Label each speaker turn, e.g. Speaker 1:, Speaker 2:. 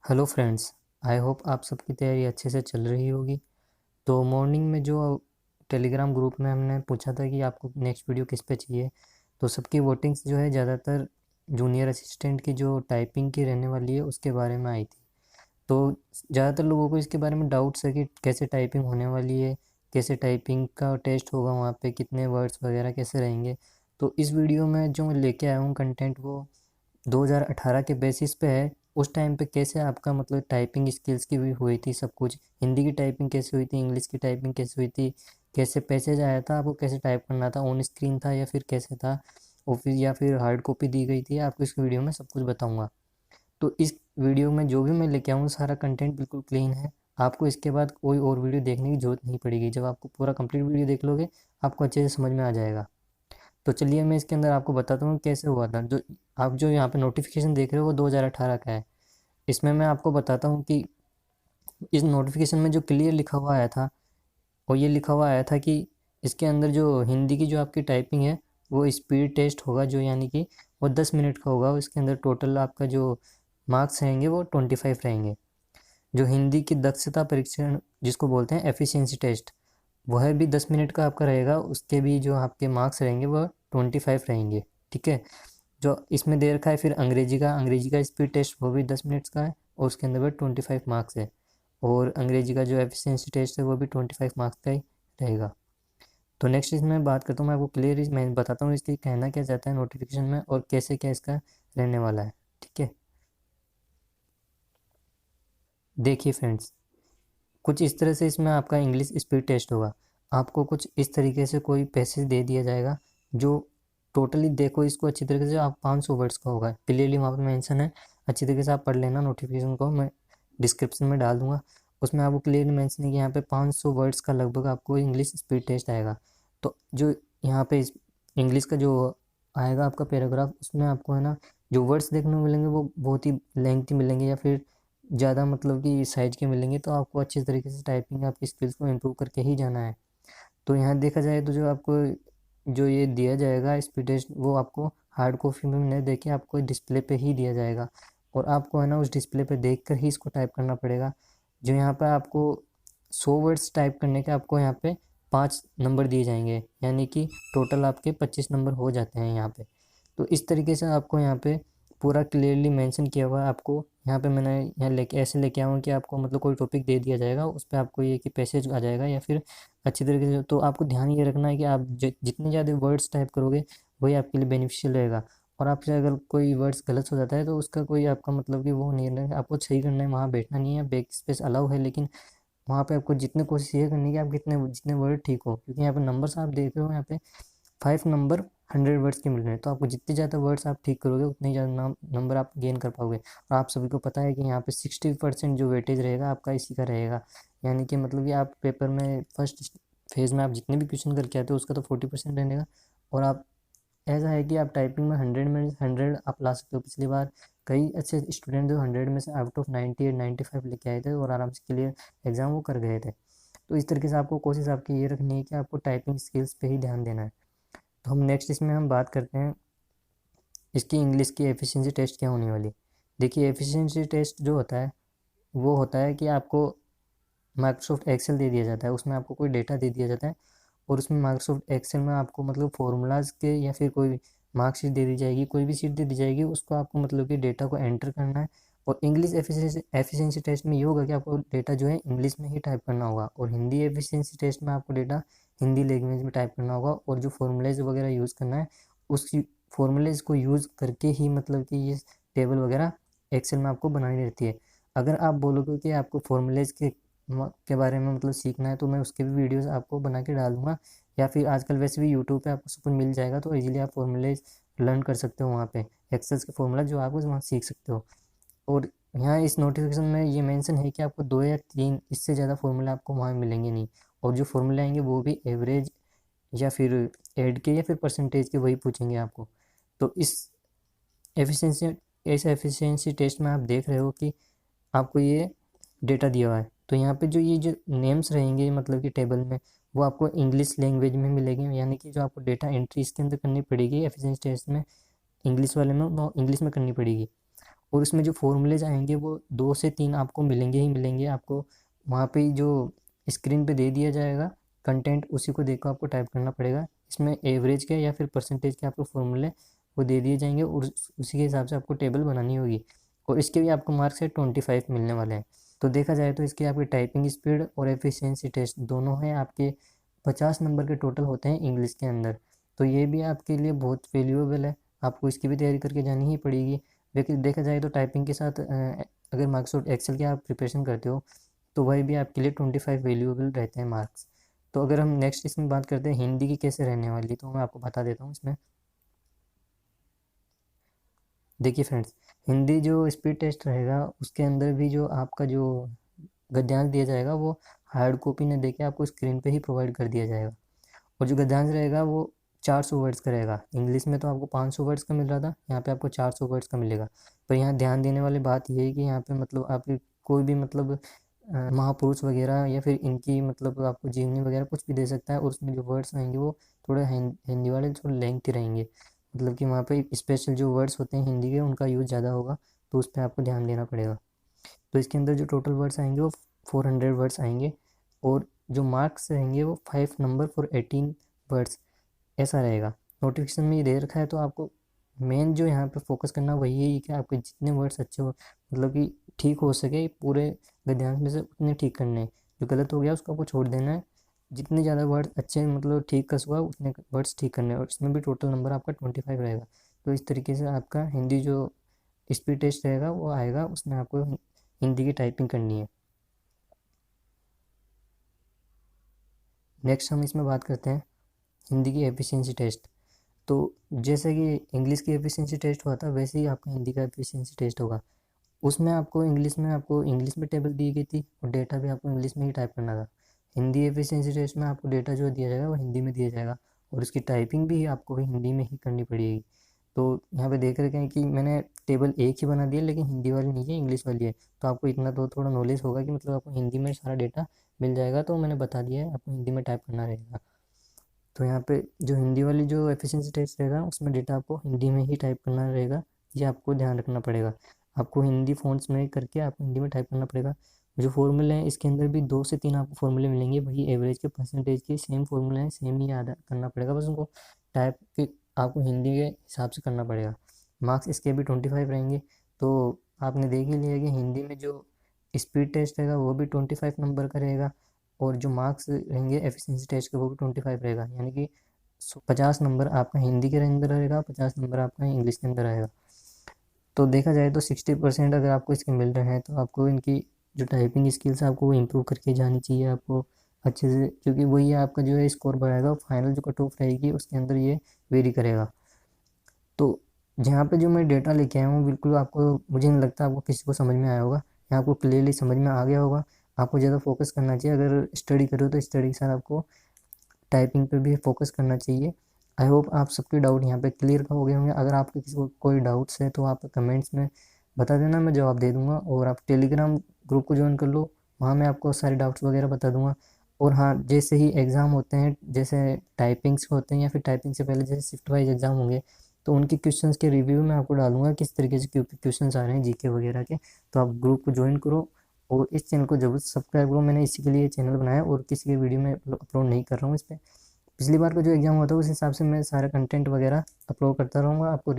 Speaker 1: Hello friends. I hope आप सबकी तैयारी अच्छे से चल रही होगी। तो मॉर्निंग में जो टेलीग्राम ग्रुप में हमने पूछा था कि आपको नेक्स्ट वीडियो किस पे चाहिए, तो सबकी वोटिंग्स जो है ज़्यादातर जूनियर असिस्टेंट की जो टाइपिंग की रहने वाली है उसके बारे में आई थी। तो ज़्यादातर लोगों को इसके बारे में डाउट्स है कि कैसे टाइपिंग होने वाली है, कैसे टाइपिंग का टेस्ट होगा, वहाँ पे कितने वर्ड्स वगैरह कैसे रहेंगे। तो इस वीडियो में जो मैं लेके आया हूँ कंटेंट वो 2018 के बेसिस पे है। उस टाइम पे कैसे आपका मतलब टाइपिंग स्किल्स की भी हुई थी, सब कुछ हिंदी की टाइपिंग कैसे हुई थी, इंग्लिश की टाइपिंग कैसे हुई थी, कैसे पैसेज आया था, आपको कैसे टाइप करना था, ऑन स्क्रीन था या फिर कैसे था, और फिर या फिर हार्ड कॉपी दी गई थी, आपको इस वीडियो में सब कुछ बताऊंगा। तो इस वीडियो में जो भी मैं लेके आऊँ सारा कंटेंट बिल्कुल क्लीन है। आपको इसके बाद कोई और वीडियो देखने की जरूरत नहीं पड़ेगी। जब आपको पूरा कंप्लीट वीडियो देख लोगे आपको अच्छे से समझ में आ जाएगा। तो चलिए मैं इसके अंदर आपको बताता हूँ कैसे हुआ था। जो आप जो यहाँ पे नोटिफिकेशन देख रहे हो वो 2018 का है। इसमें मैं आपको बताता हूँ कि इस नोटिफिकेशन में जो क्लियर लिखा हुआ आया था और ये लिखा हुआ आया था कि इसके अंदर जो हिंदी की जो आपकी टाइपिंग है वो स्पीड टेस्ट होगा, जो यानी कि वो 10 मिनट का होगा। इसके अंदर टोटल आपका जो मार्क्स रहेंगे वो 25 रहेंगे। जो हिंदी की दक्षता परीक्षण जिसको बोलते हैं एफिशिएंसी टेस्ट, वह भी 10 मिनट का आपका रहेगा। उसके भी जो आपके मार्क्स रहेंगे वह 25 रहेंगे। ठीक है। जो इसमें दे रखा है फिर अंग्रेजी का स्पीड टेस्ट वो भी 10 मिनट्स का है और उसके अंदर भी 25 मार्क्स है। और अंग्रेजी का जो एफिशिएंसी टेस्ट है वो भी 25 मार्क्स का ही रहेगा। तो नेक्स्ट इसमें बात करता हूँ मैं आपको क्लियर मैं बताता हूँ इसकी कहना क्या चाहता है नोटिफिकेशन में और कैसे क्या इसका रहने वाला है। ठीक है। देखिए फ्रेंड्स, कुछ इस तरह से इसमें आपका इंग्लिश स्पीड टेस्ट होगा। आपको कुछ इस तरीके से कोई पैसेज दे दिया जाएगा जो टोटली देखो इसको अच्छी तरीके से, आप 500 वर्ड्स का होगा, क्लियरली वहाँ पर मेंशन है। अच्छी तरीके से आप पढ़ लेना, नोटिफिकेशन को मैं डिस्क्रिप्शन में डाल दूंगा। उसमें आपको क्लियरली मेंशन है कि यहाँ पे 500 वर्ड्स का लगभग आपको इंग्लिश स्पीड टेस्ट आएगा। तो जो यहाँ पे इंग्लिश का जो आएगा आपका पैराग्राफ, उसमें आपको है ना जो वर्ड्स देखने को मिलेंगे वो बहुत ही लेंथी मिलेंगे या फिर ज़्यादा मतलब कि साइज के मिलेंगे। तो आपको अच्छी तरीके से टाइपिंग आपकी स्किल्स को इम्प्रूव करके ही जाना है। तो यहाँ देखा जाए तो जो आपको जो ये दिया जाएगा स्पीड टेस्ट वो आपको हार्ड कॉपी में नहीं देके आपको डिस्प्ले पे ही दिया जाएगा और आपको है ना उस डिस्प्ले पे देख कर ही इसको टाइप करना पड़ेगा। जो यहाँ पे आपको 100 वर्ड्स टाइप करने के आपको यहाँ पे 5 नंबर दिए जाएंगे, यानी कि टोटल आपके 25 नंबर हो जाते हैं यहाँ पे। तो इस तरीके से आपको यहाँ पे पूरा क्लियरली मेंशन किया हुआ है। आपको यहाँ पे मैंने यहाँ लेके ऐसे लेके आऊँ कि आपको मतलब कोई टॉपिक दे दिया जाएगा, उस पर आपको ये कि पैसेज आ जाएगा या फिर अच्छी तरीके से। तो आपको ध्यान ये रखना है कि आप जितने ज़्यादा वर्ड्स टाइप करोगे वही आपके लिए बेनिफिशियल रहेगा। और आपसे अगर कोई वर्ड्स गलत हो जाता है तो उसका कोई आपका मतलब कि वो नहीं रहेगा। आपको सही करना है, वहाँ बैठना नहीं है। बैक स्पेस अलाउ है लेकिन वहाँ पे आपको जितने कोशिश ये करनी है कि आप कितने जितने वर्ड ठीक हो, क्योंकि यहाँ पे नंबर्स आप देख रहे हो, यहाँ पे 5 नंबर 100 वर्ड्स के मिल रहे हैं। तो आपको जितने ज़्यादा वर्ड्स आप ठीक करोगे उतने ज़्यादा नंबर आप गेन कर पाओगे। और आप सभी को पता है कि यहाँ पे 60% जो वेटेज रहेगा आपका इसी का रहेगा। यानी कि मतलब कि आप पेपर में फर्स्ट फेज़ में आप जितने भी क्वेश्चन करके आते हो उसका तो 40% रहेगा। और आप ऐसा है कि आप टाइपिंग में 100 आप ला सकते हो। पिछली बार कई अच्छे स्टूडेंट जो 100 में से आउट ऑफ 98 95 लेके आए थे और आराम से क्लियर एग्ज़ाम वो कर गए थे। तो इस तरीके से आपको कोशिश आपकी ये रखनी है कि आपको टाइपिंग स्किल्स पे ही ध्यान देना है। तो हम नेक्स्ट इसमें हम बात करते हैं इसकी इंग्लिश की एफिशिएंसी टेस्ट क्या होने वाली। देखिए एफिशिएंसी टेस्ट जो होता है वो होता है कि आपको माइक्रोसॉफ्ट एक्सेल दे दिया जाता है, उसमें आपको कोई डेटा दे दिया जाता है और उसमें माइक्रोसॉफ्ट एक्सेल में आपको मतलब फॉर्मूलाज के या फिर कोई मार्कशीट दे दी जाएगी, कोई भी शीट दे दी जाएगी, उसको आपको मतलब कि डेटा को एंटर करना है। और इंग्लिश एफिशिएंसी टेस्ट में ये होगा कि आपको डेटा जो है इंग्लिश में ही टाइप करना होगा और हिंदी एफिशिएंसी टेस्ट में आपको डेटा हिंदी लैंग्वेज में टाइप करना होगा। और जो फॉर्मूलेज वगैरह यूज़ करना है उस फॉर्मूलेज को यूज़ करके ही मतलब कि ये टेबल वगैरह एक्सेल में आपको बनानी रहती है। अगर आप बोलोगे कि आपको फॉर्मूलेज के बारे में मतलब सीखना है तो मैं उसके भी वीडियोस आपको बना के डाल दूँगा, या फिर आजकल वैसे भी यूट्यूब पे आपको सब कुछ मिल जाएगा तो इजीली आप फॉर्मूलेज लर्न कर सकते हो वहाँ पे, एक्सेल्स के फॉर्मूला जो आप वहाँ सीख सकते हो। और यहाँ इस नोटिफिकेशन में ये मेंशन है कि आपको 2 या 3 इससे ज़्यादा फार्मूला आपको वहाँ मिलेंगे नहीं। और जो फार्मूला आएंगे वो भी एवरेज या फिर ऐड के या फिर परसेंटेज के वही पूछेंगे आपको। तो एफिशिएंसी इस एफिशिएंसी टेस्ट में आप देख रहे हो कि आपको ये डेटा दिया हुआ है। तो यहाँ पे जो ये जो नेम्स रहेंगे मतलब कि टेबल में वो आपको इंग्लिश लैंग्वेज में मिलेंगे, यानी कि जो आपको डेटा एंट्री इसके अंदर करनी पड़ेगी एफिशिएंसी टेस्ट में इंग्लिश वाले में वो इंग्लिश में करनी पड़ेगी। और उसमें जो फॉर्मूलेज आएंगे वो 2 से 3 आपको मिलेंगे ही मिलेंगे। आपको वहाँ पे जो स्क्रीन पे दे दिया जाएगा कंटेंट, उसी को देखकर आपको टाइप करना पड़ेगा। इसमें एवरेज के या फिर परसेंटेज के आपको फॉर्मूले वो दे दिए जाएंगे और उसी के हिसाब से आपको टेबल बनानी होगी। और इसके भी आपको मार्क्स है 25 मिलने वाले हैं। तो देखा जाए तो इसके आपकी टाइपिंग स्पीड और एफिशिएंसी टेस्ट दोनों हैं आपके 50 नंबर के टोटल होते हैं इंग्लिश के अंदर। तो ये भी आपके लिए बहुत वैल्यूएबल है, आपको इसकी भी तैयारी करके जानी ही पड़ेगी। लेकिन देखा जाए तो टाइपिंग के साथ अगर माइक्रोसॉफ्ट एक्सेल की आप प्रिपरेशन करते हो तो वही भी आपके लिए 25 वैल्यूएबल रहते हैं मार्क्स। तो अगर हम नेक्स्ट इसमें बात करते हैं हिंदी की कैसे रहने वाली, तो मैं आपको बता देता हूँ इसमें। देखिए फ्रेंड्स, हिंदी जो स्पीड टेस्ट रहेगा उसके अंदर भी जो आपका जो गद्यांश दिया जाएगा वो हार्ड कॉपी ने देके आपको स्क्रीन पे ही प्रोवाइड कर दिया जाएगा। और जो गद्यांश रहेगा वो 400 वर्ड्स का रहेगा। इंग्लिश में तो आपको 500 वर्ड्स का मिल रहा था, यहाँ पे आपको 400 वर्ड्स का मिलेगा। पर यहाँ ध्यान देने वाली बात ये है कि यहाँ पे मतलब आपके कोई भी मतलब महापुरुष वगैरह या फिर इनकी मतलब आपको जीवनी वगैरह कुछ भी दे सकता है, और उसमें जो वर्ड्स आएंगे वो थोड़े हिंदी वाले थोड़े लेंथी रहेंगे। मतलब कि वहाँ पे स्पेशल जो वर्ड्स होते हैं हिंदी के उनका यूज़ ज़्यादा होगा, तो उस पर आपको ध्यान देना पड़ेगा। तो इसके अंदर जो टोटल वर्ड्स आएंगे वो 400 वर्ड्स आएंगे, और जो मार्क्स रहेंगे वो 5 नंबर फॉर 18 वर्ड्स ऐसा रहेगा। नोटिफिकेशन में ये दे रखा है, तो आपको मेन जो यहाँ पे फोकस करना वही है कि आपके जितने वर्ड्स अच्छे हो, मतलब कि ठीक हो सके पूरे गद्यांश में से उतने ठीक करने हैं। जो गलत हो गया उसको आपको छोड़ देना है। जितने ज़्यादा वर्ड अच्छे मतलब ठीक कस हुआ उतने वर्ड्स ठीक करने हैं, और इसमें भी टोटल नंबर आपका 25 रहेगा। तो इस तरीके से आपका हिंदी जो स्पीड टेस्ट रहेगा वो आएगा, उसमें आपको हिंदी की टाइपिंग करनी है। नेक्स्ट हम इसमें बात करते हैं हिंदी की एफिशिएंसी टेस्ट। तो जैसे कि इंग्लिश की एफिशिएंसी टेस्ट हुआ था, वैसे ही आपका हिंदी का एफिशिएंसी टेस्ट होगा। उसमें आपको इंग्लिश में टेबल दी गई थी और डेटा भी आपको इंग्लिश में ही टाइप करना था। हिंदी एफिशिएंसी टेस्ट में आपको डेटा जो दिया जाएगा वो हिंदी में दिया जाएगा, और उसकी टाइपिंग भी आपको हिंदी में ही करनी पड़ेगी। तो यहाँ पे देख रहे हैं कि मैंने टेबल एक ही बना दिया, लेकिन हिंदी वाली नहीं है, इंग्लिश वाली है। तो आपको इतना तो थोड़ा नॉलेज होगा कि मतलब आपको हिंदी में सारा डेटा मिल जाएगा, तो मैंने बता दिया है आपको हिंदी में टाइप करना रहेगा। तो यहाँ पे जो हिंदी वाली जो एफिशिएंसी टेस्ट रहेगा उसमें डेटा आपको हिंदी में ही टाइप करना रहेगा, ये आपको ध्यान रखना पड़ेगा। आपको हिंदी फ़ॉन्ट्स में करके आपको हिंदी में टाइप करना पड़ेगा। जो फॉर्मूले हैं इसके अंदर भी 2 से 3 आपको फॉर्मूले मिलेंगे, वही एवरेज के परसेंटेज के सेम फॉर्मूले हैं, सेम ही याद करना पड़ेगा, बस उनको टाइप के आपको हिंदी के हिसाब से करना पड़ेगा। मार्क्स इसके भी 25 रहेंगे। तो आपने देख ही लिया कि हिंदी में जो स्पीड टेस्ट रहेगा वो भी 25 नंबर का रहेगा, और जो मार्क्स रहेंगे एफिशिएंसी टेस्ट के वो भी 25 रहेगा। यानी कि 50 नंबर आपका हिंदी के अंदर रहेगा, 50 नंबर आपका इंग्लिश के अंदर आएगा। तो देखा जाए तो 60% अगर आपको इसके मिल रहे हैं, तो आपको इनकी जो टाइपिंग स्किल्स है आपको वो इम्प्रूव करके जानी चाहिए आपको अच्छे से, क्योंकि वही आपका जो है स्कोर बढ़ाएगा। फाइनल जो कट ऑफ रहेगी उसके अंदर ये वेरी करेगा। तो जहाँ पे जो मैं डेटा लेके आया हूँ बिल्कुल आपको, मुझे नहीं लगता आपको किसी को समझ में आया होगा, यहाँ आपको क्लियरली समझ में आ गया होगा। आपको ज़्यादा फोकस करना चाहिए, अगर स्टडी करो तो स्टडी के साथ आपको टाइपिंग पे भी फोकस करना चाहिए। आई होप आप सबके डाउट यहाँ पे क्लियर हो गए होंगे। अगर आपके किसी को कोई डाउट्स है तो आप कमेंट्स में बता देना, मैं जवाब दे दूँगा। और आप टेलीग्राम ग्रुप को ज्वाइन कर लो, वहाँ मैं आपको सारे डाउट्स वगैरह बता दूँगा। और हाँ, जैसे ही एग्ज़ाम होते हैं, जैसे टाइपिंग्स होते हैं या फिर टाइपिंग से पहले जैसे शिफ्ट वाइज एग्ज़ाम होंगे, तो उनके क्वेश्चंस के रिव्यू मैं आपको डालूंगा किस तरीके से क्वेश्चंस आ रहे हैं जीके वगैरह के। तो आप ग्रुप को ज्वाइन करो और इस चैनल को जरूर सब्सक्राइब करो। मैंने इसी के लिए चैनल बनाया और किसी के वीडियो में अपलोड नहीं कर रहा हूँ इस पर। पिछली बार का जो एग्ज़ाम हुआ था उस हिसाब से मैं सारा कंटेंट वगैरह अपलोड करता रहूँगा आपको।